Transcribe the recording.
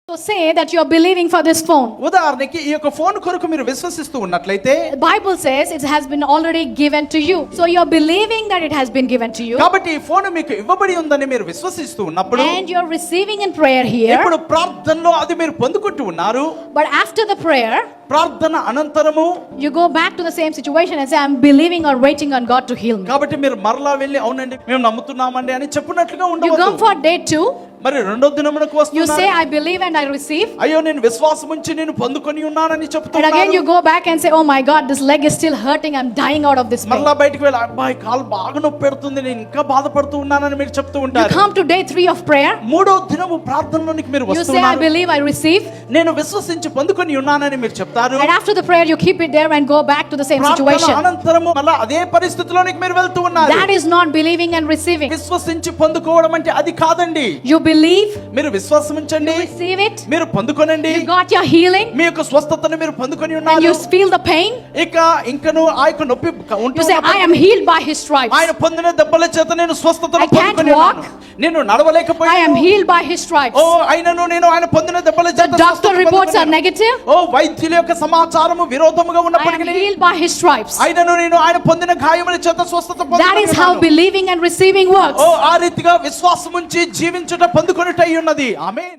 So say that you are believing for this phone. ఉదాహరణకి ఈ యొక్క ఫోన్ కొరకు మీరు విశ్వసిస్తూ ఉన్నట్లయితే The Bible says it has been already given to you. So you are believing that it has been given to you. కాబట్టి ఈ phone మీకు ఇవ్వబడి ఉందని మీరు విశ్వసిస్తూ ఉన్నప్పుడు And you are receiving in prayer here. ఇప్పుడు ప్రార్థనలో అది మీరు పొందుకుంటూ ఉన్నారు. But after the prayer, ప్రార్థన అనంతరము you go back to the same situation and say, I'm believing or waiting on God to heal me. కాబట్టి మీరు మరలా వెళ్ళి అవునండి మేము నమ్ముతున్నామండి అని చెప్పినట్లుగా You ఉండవద్దు. come for day 2. మరి రెండో దినమునకు You వస్తున్నారు. say, I believe and I receive. అయ్యో నేను విశ్వాసం ఉంచి నేను పొందుకొని ఉన్నానని And చెప్తున్నారు. again you go back and say, oh my God, this leg is still hurting. I'm dying out of this pain. మరలా బయటికి వెళ్ళి అబ్బాయి కాలు బాగా నొప్పి పెడుతుంది నేను ఇంకా బాధపడుతూ ఉన్నానని మీరు చెప్తూ You ఉంటారు. come to day 3 of prayer. మూడో దినము ప్రార్థనలోనికి మీరు You say, I వస్తున్నారు. believe, I receive. నేను విశ్వసించి పొందుకొని ఉన్నానని మీరు చెప్తారు. And after the prayer, you keep it there and go back to the same ప్రార్థన situation. అనంతరము మళ్ళా అదే పరిస్థితిలోనికి మీరు వెళ్తూ ఉన్నారు. That is not believing and receiving. విశ్వసించి పొందుకోవడం అంటే అది కాదండి. You believe, మీరు విశ్వాసం ఉంచండి, receive it, మీరు పొందుకొనండి, you got your healing, మీ యొక్క స్వస్థతను మీరు పొందుకొని and ఉన్నారు. you feel the pain. ఇంకను ఆ యొక్క నొప్పి You say, I am healed by his stripes. ఆయన పొందిన దెబ్బల చేత నేను స్వస్థతను I can't పొందుకొని walk. ఉన్నాను. నేను నడవలేకపోయాను. I am healed by his stripes. ఓ అయినను నేను ఆయన పొందిన దెబ్బల The చేత doctor స్వస్థత reports are పొందుకున్నాను. negative. ఓ వైద్యుల యొక్క సమాచారము విరోధముగా I am ఉన్నప్పటికీ healed by his stripes. అయినను నేను ఆయన పొందిన గాయముల చేత స్వస్థత That is how పొందుకున్నాను. believing and receiving works. ఓ ఆ రీతిగా విశ్వాసం ఉంచి జీవించుట పొందుకొనుటై ఉన్నది. ఆమేన్.